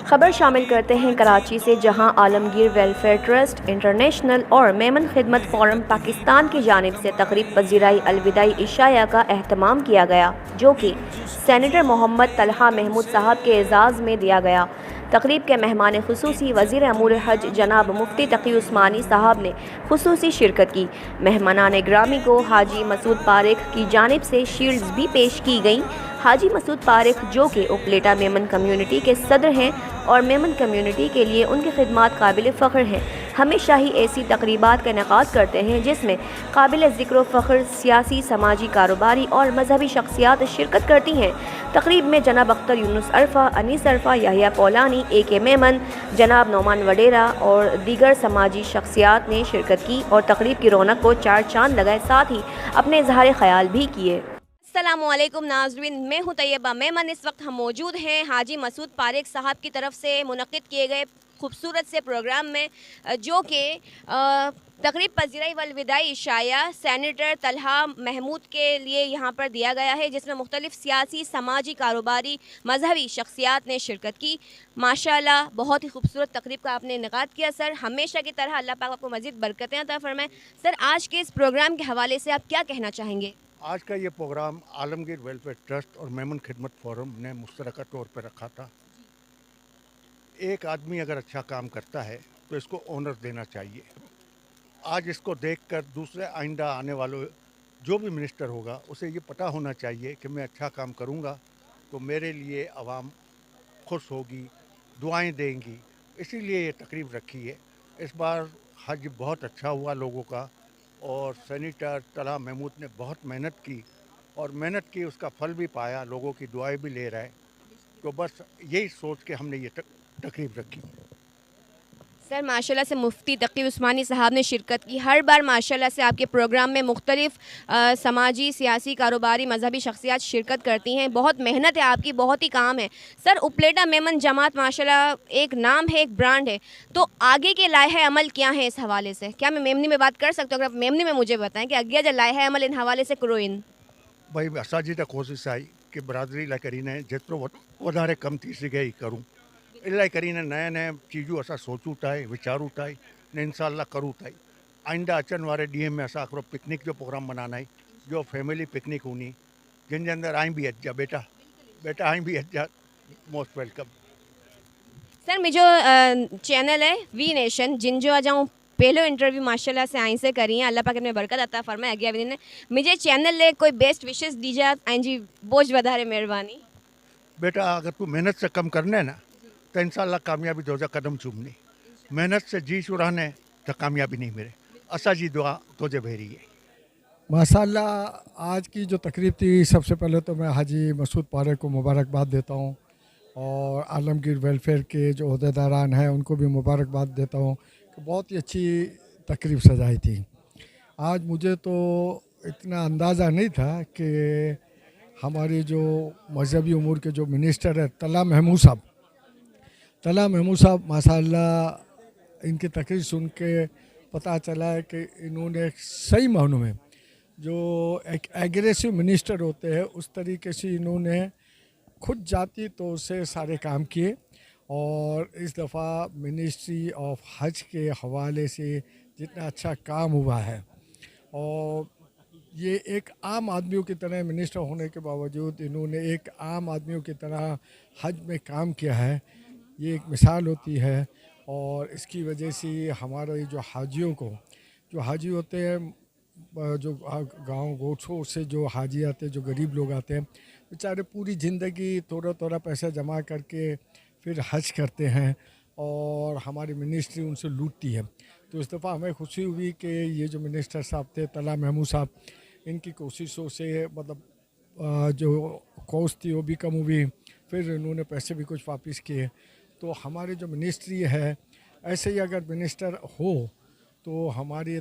खबर शामिल करते हैं कराची से, जहां आलमगीर वेलफेयर ट्रस्ट इंटरनेशनल और मेमन खिदमत फोरम पाकिस्तान की जानिब से तकरीब पजीराई अलविदाई इशाया का अहतमाम किया गया, जो कि सेनेटर मोहम्मद तलहा महमूद साहब के एजाज़ में दिया गया। तकरीब के मेहमान खुसूसी वज़ीर अमूर हज जनाब मुफ्ती तकी उस्मानी साहब ने खुसूसी शिरकत की। मेहमानान ग्रामी को हाजी मसूद पारेख की जानिब से शील्ड्स भी पेश की गईं। हाजी मसूद पारेख, जो कि उपलेटा मेमन कम्यूनिटी के सदर हैं और मेमन कम्यूनिटी के लिए उनकी खिदमात काबिल फ़ख्र हैं, हमेशा ही ऐसी तकरीबात का इनेकाद करते हैं जिसमें काबिल ज़िक्र फ़ख्र सियासी, समाजी, कारोबारी और मजहबी शख्सियात शिरकत करती हैं। तकरीब में जनाब अख्तर यूनुस अरफा, अनीस अरफा, याहिया पौलानी, AK मेमन, जनाब नौमान वडेरा और दीगर समाजी शख्सियात ने शिरकत की और तकरीब की रौनक को चार चांद लगाए, साथ ही अपने इजहार ख्याल भी किए। अस्सलामुअलैकुम नाज़रीन, मैं हूँ तैयबा मेमन। इस वक्त हम मौजूद हैं हाजी मसूद पारेख साहब की तरफ से मुनक़्क़िद किए गए खूबसूरत से प्रोग्राम में, जो कि तकरीब पज़ीराई वल विदाई इशाया सेनेटर तलहा महमूद के लिए यहाँ पर दिया गया है, जिसमें मुख्तलिफ़ सियासी, समाजी, कारोबारी, मजहबी शख्सियात ने शिरकत की। माशाल्लाह बहुत ही खूबसूरत तकरीब का आपने इनेकाद किया सर। हमेशा की तरह अल्लाह पाक आपको मज़ीद बरकतें अता फ़रमाए। सर, आज के इस प्रोग्राम के हवाले से आप क्या कहना चाहेंगे? आज का ये प्रोग्राम आलमगीर वेलफेयर ट्रस्ट और मेमन खिदमत फोरम ने मुश्तरका तौर पर रखा था। एक आदमी अगर अच्छा काम करता है तो इसको ऑनर देना चाहिए। आज इसको देखकर दूसरे आइंदा आने वालों जो भी मिनिस्टर होगा उसे ये पता होना चाहिए कि मैं अच्छा काम करूँगा तो मेरे लिए आवाम खुश होगी, दुआएं देंगी। इसीलिए ये तकरीब रखी है। इस बार हज बहुत अच्छा हुआ लोगों का, और सेनेटर तलहा महमूद ने बहुत मेहनत की और मेहनत की उसका फल भी पाया, लोगों की दुआएं भी ले रहा है। तो बस यही सोच के हमने ये तकरीब रखी। सर, माशाल्लाह से मुफ्ती तकी उस्मानी साहब ने शिरकत की। हर बार माशाल्लाह से आपके प्रोग्राम में मुख्तलिफ़ समाजी, सियासी, कारोबारी, मजहबी शख्सियात शिरकत करती हैं। बहुत मेहनत है आपकी, बहुत ही काम है। सर, उपलेटा मेमन जमात माशाल्लाह एक नाम है, एक ब्रांड है, तो आगे के लाहे अमल क्या हैं इस हवाले से? क्या मैं मेमनी में बात कर सकता हूँ? अगर आप मेमनी में मुझे बताएँ कि अगे जो लाहे अमल इन हवाले से करोइन। भाई असांजी त कोशिश आई कि बरादरी लाइ करीने जेतिरो वधारे कम थी सघे ई करूं। इलाही करीने नया नया चीज़ूं असां सोचूं था, वीचारूं था ने इंशाअल्लाह करूं था। आइंदा अचण वारे ॾींहं में असां हिकिड़ो पिकनिक जो प्रोग्राम मनाना है, जो फैमिली पिकनिक हूंदी, जिनजे अंदरि आई बि अचिजा बेटा, बेटा आई बि अचिजा, मोस्ट वेलकम। सर, मुझो चैनल है वी नेशन, जिन जो अजाऊं पहलो इंटरव्यू माशाल्लाह से आई से करी है। अल्लाह पाक ने बरकत अता फरमाए अॻियां वञे। मुझे चैनल ले कोई बेस्ट विशेस दीजिए ऐं जी बोझ वधारे मेहरबानी। बेटा अगर तू मेहनत से कम करना है ना तो इंशाअल्लाह कामयाबी तुझा कदम चूमनी। मेहनत से जी चुराने तो कामयाबी नहीं मिले। असा जी दुआ तुझे भेरी है। माशाल्लाह आज की जो तकरीब थी, सबसे पहले तो मैं हाजी मसूद पारेख को मुबारकबाद देता हूँ और आलमगीर वेलफेयर के जो अहदेदारान हैं उनको भी मुबारकबाद देता हूँ कि बहुत ही अच्छी तकरीब सजाई थी। आज मुझे तो इतना अंदाज़ा नहीं था कि हमारे जो मजहबी उमूर के जो मिनिस्टर है तलहा महमूद साहब माशाल्लाह इनकी तकरीर सुन के पता चला है कि इन्होंने सही मानों में जो एक एग्रेसिव मिनिस्टर होते हैं उस तरीके से इन्होंने खुद जाती तौर से सारे काम किए। और इस दफ़ा मिनिस्ट्री ऑफ हज के हवाले से जितना अच्छा काम हुआ है, और ये एक आम आदमियों की तरह मिनिस्टर होने के बावजूद इन्होंने एक आम आदमियों की तरह हज में काम किया है, ये एक मिसाल होती है। और इसकी वजह से हमारे जो हाजियों को, जो हाजी होते हैं, जो गांव गोठों से जो हाजी आते हैं, जो गरीब लोग आते हैं, बेचारे पूरी ज़िंदगी थोड़ा थोड़ा पैसा जमा करके फिर हज करते हैं और हमारी मिनिस्ट्री उनसे लूटती है। तो इस दफ़ा हमें खुशी हुई कि ये जो मिनिस्टर साहब थे तलहा महमूद साहब, इनकी कोशिशों से मतलब जो कॉस्ट थी वो भी कम हुई, फिर इन्होंने पैसे भी कुछ वापस किए। तो हमारी जो मिनिस्ट्री है, ऐसे ही अगर मिनिस्टर हो तो हमारी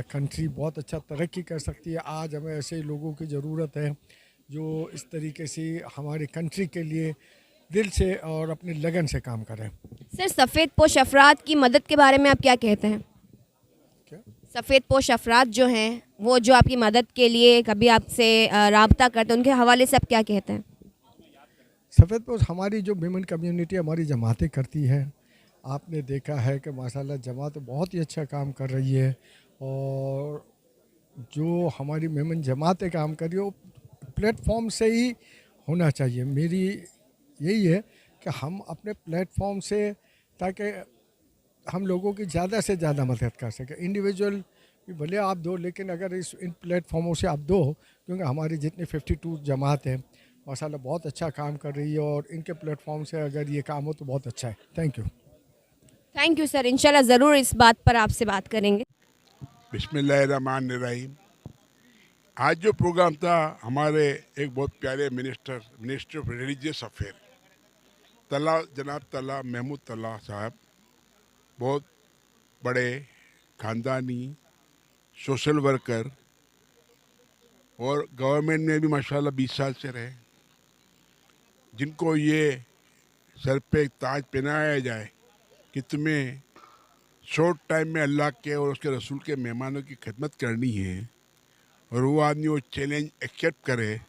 कंट्री बहुत अच्छा तरक्की कर सकती है। आज हमें ऐसे ही लोगों की ज़रूरत है जो इस तरीके से हमारी कंट्री के लिए दिल से और अपनी लगन से काम करें। सर, सफ़ेद पोश अफराद की मदद के बारे में आप क्या कहते हैं? क्या? सफ़ेद पोश अफराद जो हैं वो जो आपकी मदद के लिए कभी आपसे राब्ता करते हैं, उनके हवाले से आप क्या कहते हैं? सफ़ेदपोश हमारी जो विमेन कम्युनिटी हमारी जमातें करती है, आपने देखा है कि माशाल्लाह जमात बहुत ही अच्छा काम कर रही है। और जो हमारी विमेन जमातें काम कर रही है वो प्लेटफॉर्म से ही होना चाहिए। मेरी यही है कि हम अपने प्लेटफॉर्म से, ताकि हम लोगों की ज़्यादा से ज़्यादा मदद कर सकें। इंडिविजुअल भले आप दो, लेकिन अगर इन प्लेटफॉर्मों से आप दो, क्योंकि हमारी जितनी 52 जमात है माशाल्लाह बहुत अच्छा काम कर रही है, और इनके प्लेटफॉर्म से अगर ये काम हो तो बहुत अच्छा है। थैंक यू सर, इंशाल्लाह ज़रूर इस बात पर आपसे बात करेंगे। बिस्मिल्लाहिर्रहमानिर्रहीम। आज जो प्रोग्राम था, हमारे एक बहुत प्यारे मिनिस्टर ऑफ रिलीजियस अफेयर जनाब तला महमूद तला साहब, बहुत बड़े ख़ानदानी सोशल वर्कर और गवर्नमेंट में भी माशाल्लाह 20 साल से रहे, जिनको ये सर पे एक ताज पहनाया जाए कि तुम्हें शॉर्ट टाइम में अल्लाह के और उसके रसूल के मेहमानों की खिदमत करनी है, और वो आदमी वो चैलेंज एक्सेप्ट करे।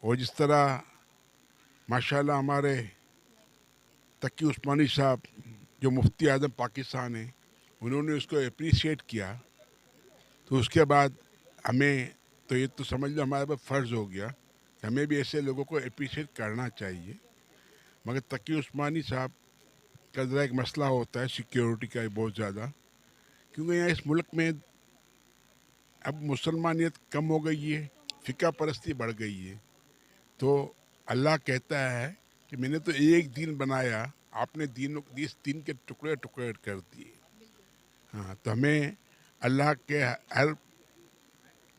और जिस तरह माशाल्लाह हमारे तकी उस्मानी साहब जो मुफ्ती आज़म पाकिस्तान हैं, उन्होंने उसको अप्रिशिएट किया, तो उसके बाद हमें तो ये तो समझ लो हमारे पर फ़र्ज़ हो गया कि हमें भी ऐसे लोगों को अप्रिशिएट करना चाहिए। मगर तकी उस्मानी साहब का ज़रा एक मसला होता है सिक्योरिटी का बहुत ज़्यादा, क्योंकि यहाँ इस मुल्क में अब मुसलमानियत कम हो गई है, फ़िका परस्ती बढ़ गई है। तो अल्लाह कहता है कि मैंने तो एक दिन बनाया, आपने इस दिन के टुकड़े टुकड़े कर दिए। हाँ, तो हमें अल्लाह के हर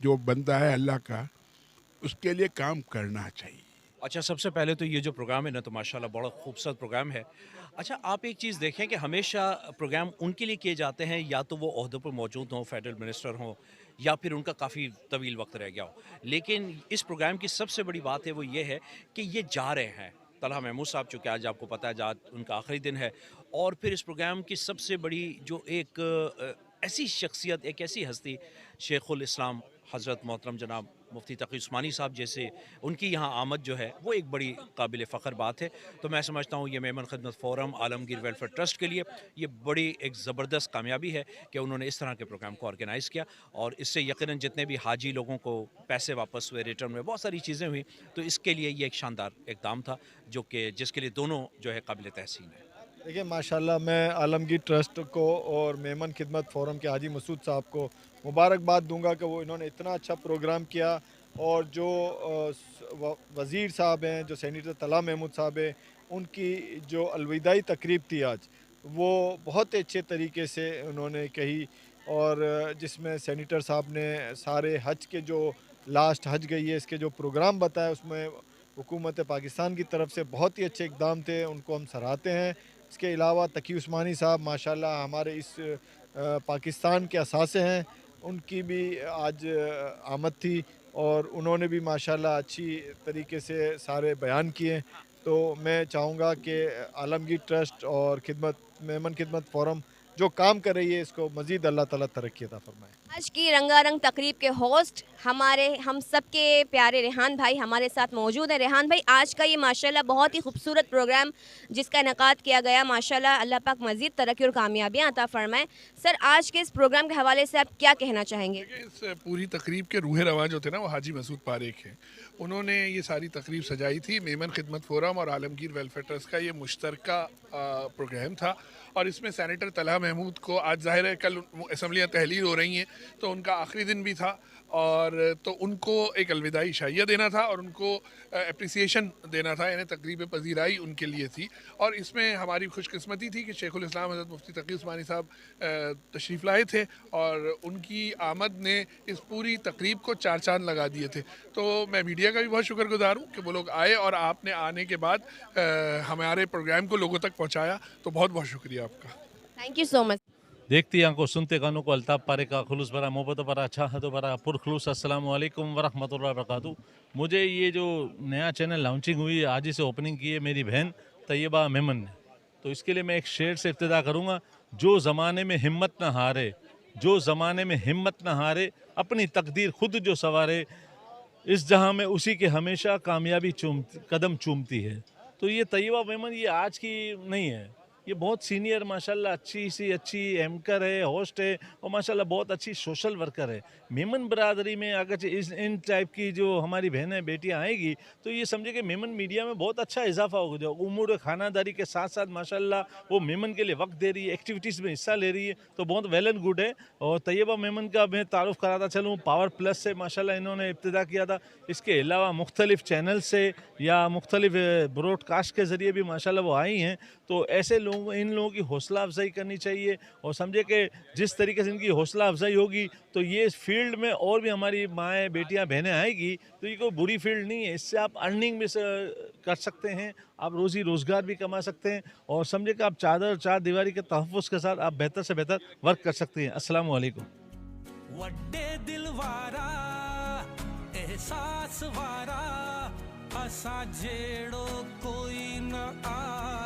जो बंदा है अल्लाह का, उसके लिए काम करना चाहिए। अच्छा, सबसे पहले तो ये जो प्रोग्राम है ना, तो माशाल्लाह बड़ा खूबसूरत प्रोग्राम है। अच्छा, आप एक चीज़ देखें कि हमेशा प्रोग्राम उनके लिए किए जाते हैं, या तो वो ओहदे पर मौजूद हों, फेडरल मिनिस्टर हों, या फिर उनका काफ़ी तवील वक्त रह गया हो। लेकिन इस प्रोग्राम की सबसे बड़ी बात है वो ये है कि ये जा रहे हैं। तलहा महमूद साहब, चूँकि आज आपको पता है आज उनका आखिरी दिन है, और फिर इस प्रोग्राम की सबसे बड़ी जो एक ऐसी शख्सियत, एक ऐसी हस्ती, शेखुल इस्लाम हज़रत मोहतरम जनाब मुफ्ती तकी उस्मानी साहब जैसे, उनकी यहाँ आमद जो है वो एक बड़ी काबिल फ़ख्र बात है। तो मैं समझता हूँ ये मेमन खिदमत फ़ोरम आलमगीर वेलफेयर ट्रस्ट के लिए ये बड़ी एक ज़बरदस्त कामयाबी है कि उन्होंने इस तरह के प्रोग्राम को ऑर्गेनाइज़ किया, और इससे यकीनन जितने भी हाजी लोगों को पैसे वापस हुए, रिटर्न में बहुत सारी चीज़ें हुई, तो इसके लिए ये एक शानदार इक़दाम था, जो कि जिसके लिए दोनों जो है काबिल तहसीन है। देखिए माशाल्लाह, मैं आलमगीर ट्रस्ट को और मेमन खिदमत फ़ोरम के हाजी मसूद साहब को मुबारकबाद दूंगा कि वो इन्होंने इतना अच्छा प्रोग्राम किया, और जो वज़ीर साहब हैं, जो सेनेटर तला महमूद साहब हैं, उनकी जो अलविदाई तकरीब थी आज, वो बहुत अच्छे तरीके से उन्होंने कही, और जिसमें सेनेटर साहब ने सारे हज के जो लास्ट हज गई है इसके जो प्रोग्राम बताया, उसमें हुकूमत पाकिस्तान की तरफ से बहुत ही अच्छे इक़दाम थे, उनको हम सराहते हैं। इसके अलावा तकी उस्मानी साहब माशाल्लाह हमारे इस पाकिस्तान के असासे हैं, उनकी भी आज आमद थी, और उन्होंने भी माशाल्लाह अच्छी तरीके से सारे बयान किए। तो मैं चाहूँगा कि आलमगीर ट्रस्ट और मेमन खिदमत फ़ोरम जो काम कर रही है, इसको मज़ीद अल्लाह ताला तरक्की अता फ़रमाए। आज की रंगारंग तकरीब के होस्ट हम सबके प्यारे रेहान भाई हमारे साथ मौजूद हैं। रेहान भाई, आज का ये माशाल्लाह बहुत ही खूबसूरत प्रोग्राम जिसका इनेकाद किया गया, माशाल्लाह अल्लाह पाक मज़ीद तरक्की और कामयाबियाँ अता फ़रमाएँ। सर, आज के इस प्रोग्राम के हवाले से आप क्या कहना चाहेंगे? इस पूरी तकरीब के रूह रवां जो थे ना, वो हाजी मसूद पारेख हैं। उन्होंने ये सारी तकरीब सजाई थी। मेमन खिदमत फ़ोरम और आलमगीर वेलफेयर ट्रस्ट का ये मुश्तरका प्रोग्राम था, और इसमें सेनेटर तलहा महमूद को आज ज़ाहिर है कल असम्बलियाँ तहलील हो रही हैं, तो उनका आखिरी दिन भी था, और तो उनको एक अलविदाई शाइया देना था और उनको अप्रिसिएशन देना था, यानी तकरीब पजीराई उनके लिए थी। और इसमें हमारी खुशकिस्मती थी कि शेखुल इस्लाम हज़रत मुफ्ती तकी उस्मानी साहब तशरीफ़ लाए थे, और उनकी आमद ने इस पूरी तकरीब को चार चांद लगा दिए थे। तो मैं मीडिया का भी बहुत शुक्रगुजार हूँ कि वो लोग आए, और आपने आने के बाद हमारे प्रोग्राम को लोगों तक पहुँचाया, तो बहुत बहुत शुक्रिया आपका। Thank you so much. देखती आंखों सुनते कानों को अल्ताफ़ पारे का खुलूस भरा मोहब्बत भरा अच्छा हद भरा पुरखलूस अस्सलाम वालेकुम वरहमतुल्लाहि वबरकातुहू। मुझे ये जो नया चैनल लॉन्चिंग हुई, आज ही से ओपनिंग की है मेरी बहन तैयबा मेमन ने, तो इसके लिए मैं एक शेर से इब्तिदा करूँगा। जो ज़माने में हिम्मत न हारे, जो ज़माने में हिम्मत न हारे, अपनी तकदीर खुद जो सवारे, इस जहां में उसी के हमेशा कामयाबी कदम चूमती है। तो ये तैयबा मेमन ये आज की नहीं है, ये बहुत सीनियर माशाल्लाह अच्छी एंकर है, होस्ट है और माशाल्लाह बहुत अच्छी सोशल वर्कर है। मेमन बरादरी में अगर इन टाइप की जो हमारी बहनें बेटियां आएगी तो ये समझे कि मेमन मीडिया में बहुत अच्छा इजाफा होगा। जो उम्र खानादारी के साथ साथ माशाल्लाह वो मेमन के लिए वक्त दे रही है, एक्टिविटीज़ में हिस्सा ले रही है, तो बहुत वेल एंड गुड है। और तैयबा मेमन का मैं तारुफ कराता चलूँ, पावर प्लस से माशाल्लाह इन्होंने इब्तिदा किया था। इसके अलावा मुख्तलिफ चैनल से या मुख्तलिफ ब्रॉडकास्ट के ज़रिए भी माशाल्लाह वो आई हैं। तो ऐसे इन लोगों की हौसला अफजाई करनी चाहिए और समझे कि जिस तरीके से इनकी हौसला अफजाई होगी तो ये फील्ड में और भी हमारी माएँ बेटियां बहनें आएगी, तो ये कोई बुरी फील्ड नहीं है। इससे आप अर्निंग भी कर सकते हैं, आप रोज़ी रोज़गार भी कमा सकते हैं और समझे कि आप चार दीवारी के तहफ़्फ़ुज़ के साथ आप बेहतर से बेहतर वर्क कर सकते हैं। अस्सलाम वालेकुम। वड्डे दिल वारा एहसास वारा असा जेड़ो कोई न आ